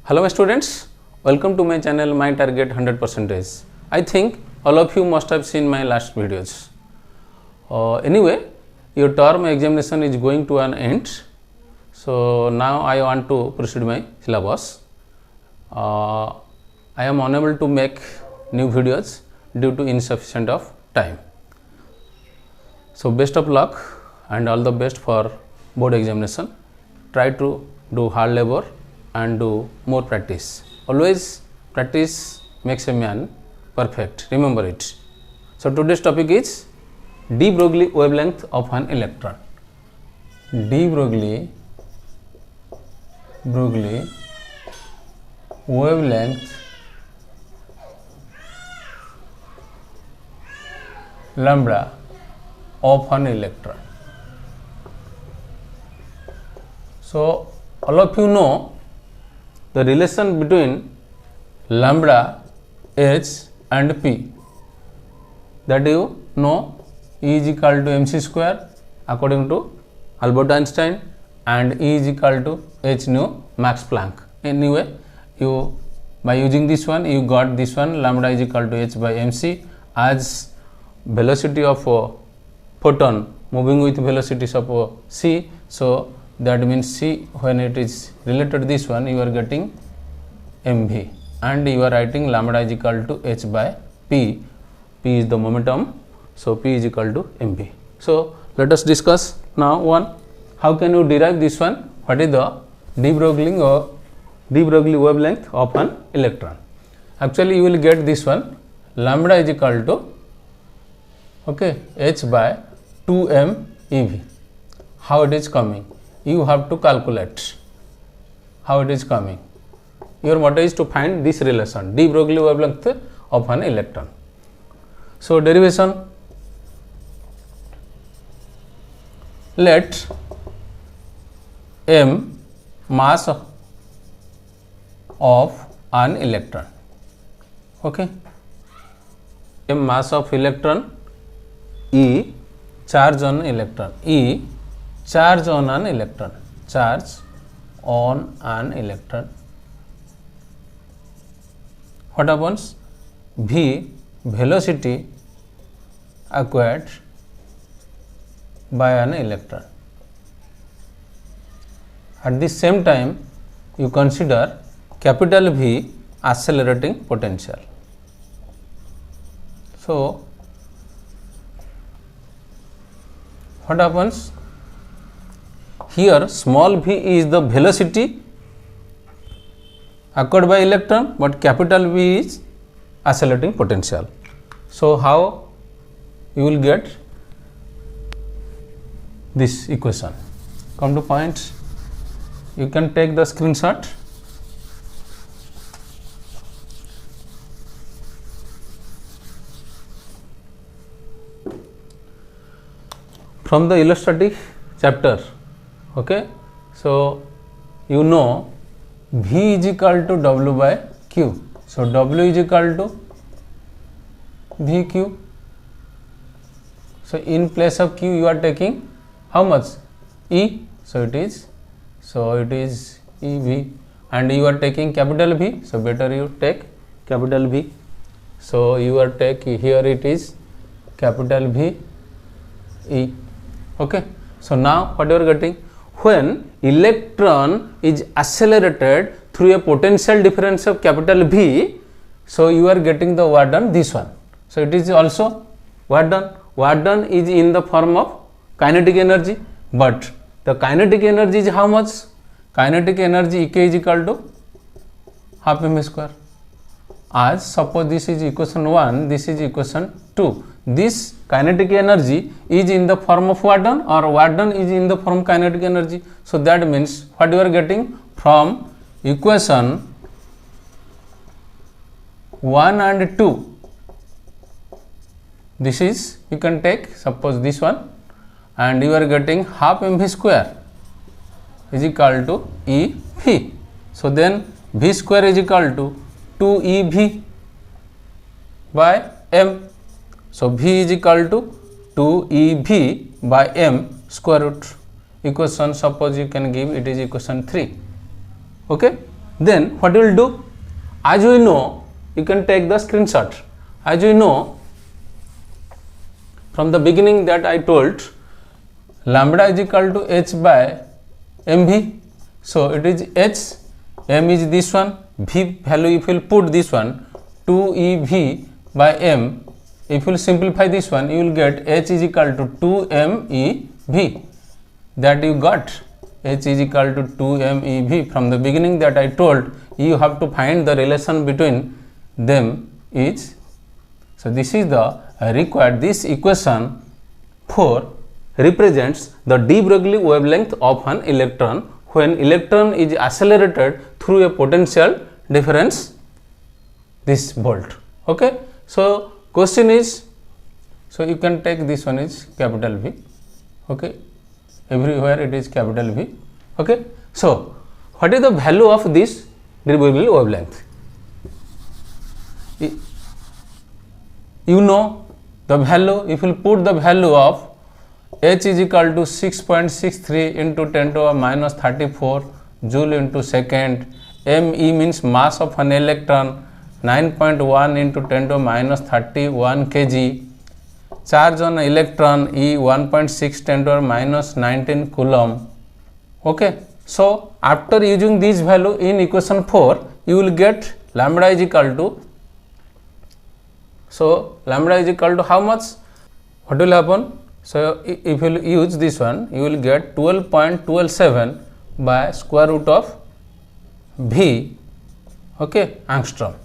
Hello my students, welcome to my channel My Target 100%. I think all of you must have seen my last videos. Anyway, your term examination is going to an end. So now I want to proceed my syllabus. I am unable to make new videos due to insufficient of time. So best of luck and all the best for board examination. Try to do hard labor and do more practice. Always practice makes a man perfect. Remember it. So today's topic is de Broglie wavelength of an electron. De Broglie wavelength lambda of an electron. So all of you know the relation between lambda h and p, that you know, E is equal to mc square according to Albert Einstein and E is equal to h nu Max Planck. Anyway, you by using this one you got this one, lambda is equal to h by mc, as velocity of photon moving with velocities of c. So that means c, when it is related to this one, you are getting mv and you are writing lambda is equal to h by p. P is the momentum, so p is equal to mv. So let us discuss now one, how can you derive this one? What is the de Broglie wavelength of an electron? Actually you will get this one, lambda is equal to h by 2m ev. How it is coming? You have to calculate how it is coming. Your motto is to find this relation, de Broglie wavelength of an electron. So derivation, let m mass of an electron, m mass of electron, E charge on electron, E charge on an electron, charge on an electron. What happens? V velocity acquired by an electron. At the same time, you consider capital V accelerating potential. So what happens? Here small v is the velocity acquired by electron, but capital V is accelerating potential. So how you will get this equation? Come to point, you can take the screenshot. From the illustrative chapter, so you know V is equal to W by Q. So W is equal to VQ. So in place of Q you are taking how much? E. So it is EV, and you are taking capital V. So better you take capital V. So you are take here it is capital V E. So now what you are getting? When electron is accelerated through a potential difference of capital V, so you are getting the work done, this one. So it is also work done. Work done is in the form of kinetic energy, but the kinetic energy is how much? Kinetic energy Ek is equal to half m square. As suppose this is equation 1, this is equation 2. This kinetic energy is in the form of work done, or work done is in the form of kinetic energy. So that means what you are getting from equation 1 and 2. This is, you can take suppose this one, and you are getting half mv square is equal to EV. So then V square is equal to 2EV by m. So V is equal to 2EV by m square root. Equation suppose you can give, it is equation 3. Okay. Then what you will do? As we know, you can take the screenshot. As we know, from the beginning that I told, lambda is equal to h by mv. So it is h, m is this one, v value if you will put this one 2ev by m. If you will simplify this one, you will get h is equal to 2mev. That you got, h is equal to 2mev. From the beginning that I told, you have to find the relation between them is. So this is the required. This equation 4 represents the de Broglie wavelength of an electron when electron is accelerated through a potential difference this volt. Okay. So question is, so you can take this one is capital V. Okay. Everywhere it is capital V. Okay. So what is the value of this de Broglie wavelength? You know the value. If you put the value of h is equal to 6.63 into 10 to the minus 34 joule into second. Me means mass of an electron, 9.1 into 10 to the minus 31 kg. Charge on electron E 1.6 10 to the minus 19 coulomb. Okay. So after using this value in equation 4, you will get lambda is equal to, so lambda is equal to how much? What will happen? So if you use this one, you will get 12.127 by square root of V, okay, angstrom.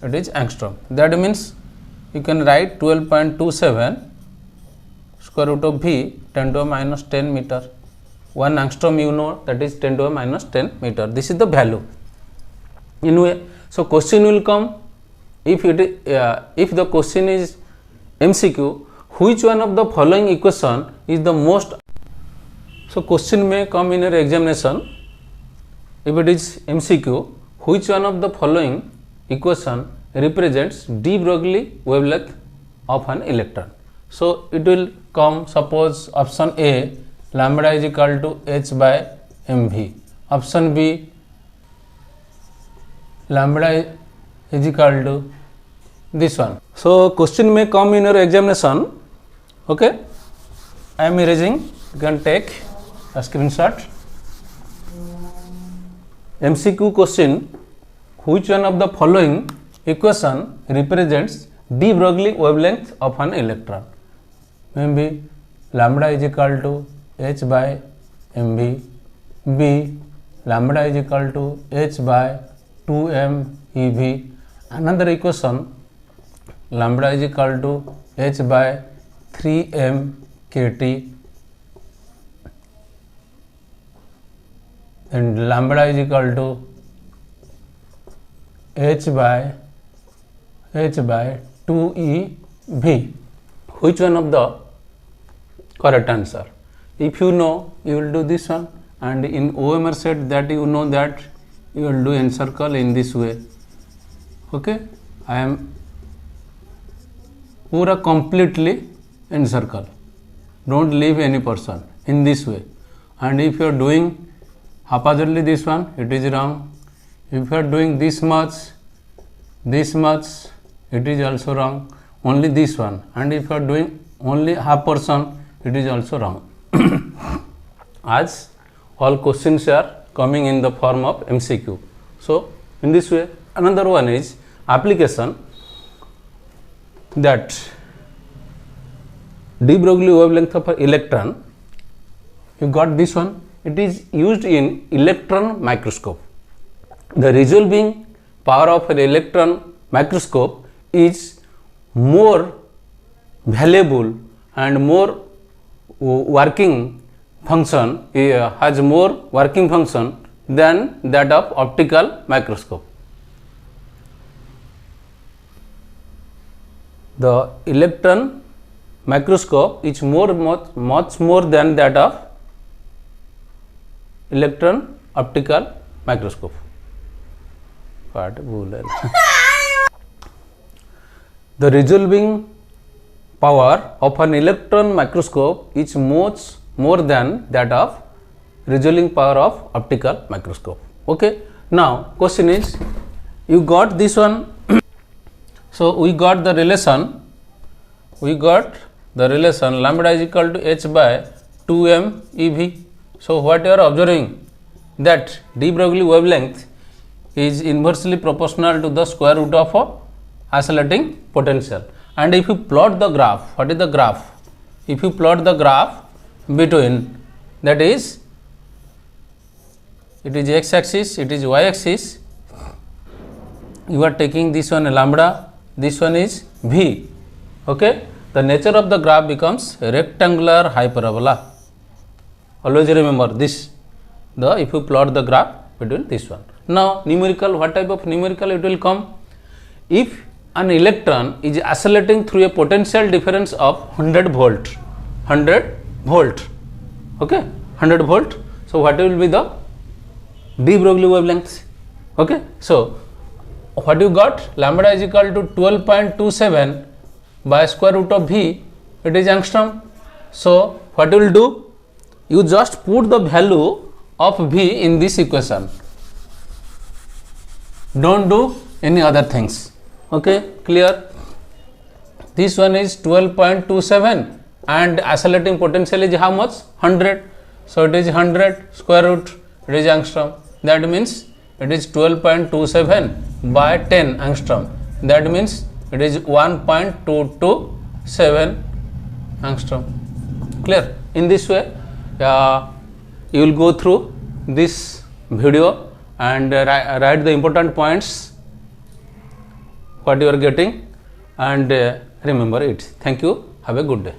It is angstrom. That means you can write 12.27 square root of V 10 to the minus 10 meter. 1 angstrom you know, that is 10 to the minus 10 meter. This is the value. Anyway, so question will come, if the question is MCQ, which one of the following equation is the most? So question may come in your examination. If it is MCQ, which one of the following equation represents de Broglie wavelength of an electron? So it will come, suppose option A, lambda is equal to h by mv. Option B, lambda is equal to this one. So question may come in your examination. Okay, I am erasing. You can take a screenshot. MCQ question: which one of the following equation represents de Broglie wavelength of an electron? Maybe lambda is equal to h by mv. B, lambda is equal to h by 2m ev. Another equation, lambda is equal to h by 3m kt, and lambda is equal to h by 2ev. Which one of the correct answer? If you know, you will do this one, and in OMR set that you know that you will do encircle in this way. Okay, I am pura completely encircle, don't leave any person in this way. And if you are doing haphazardly this one, it is wrong. If you are doing this much, it is also wrong. Only this one. And if you are doing only half portion, it is also wrong. As all questions are coming in the form of MCQ. So in this way. Another one is application, that de Broglie wavelength of an electron. You got this one. It is used in electron microscope. The resolving power of an electron microscope is more valuable and more working function, has more working function than that of optical microscope. The electron microscope is much more than that of electron optical microscope. The resolving power of an electron microscope is much more than that of resolving power of optical microscope. Okay. Now question is, you got this one. So we got the relation lambda is equal to h by 2m ev. So what you are observing, that de Broglie wavelength is inversely proportional to the square root of a oscillating potential. And if you plot the graph, what is the graph? If you plot the graph between, that is, it is x axis, it is y axis, you are taking this one lambda, this one is v. Okay, the nature of the graph becomes rectangular hyperbola. Always remember this, if you plot the graph between this one. Now numerical, what type of numerical it will come? If an electron is oscillating through a potential difference of 100 volt, okay, 100 volt. So what will be the de Broglie wavelength? Okay, so what you got, lambda is equal to 12.27 by square root of v, it is angstrom. So what you will do, you just put the value of v in this equation, don't do any other things. Okay, clear? This one is 12.27 and oscillating potential is how much? 100. So it is 100 square root, it is angstrom. That means it is 12.27 by 10 angstrom. That means it is 1.227 angstrom. Clear? In this way, you will go through this video and write the important points what you are getting and remember it. Thank you. Have a good day.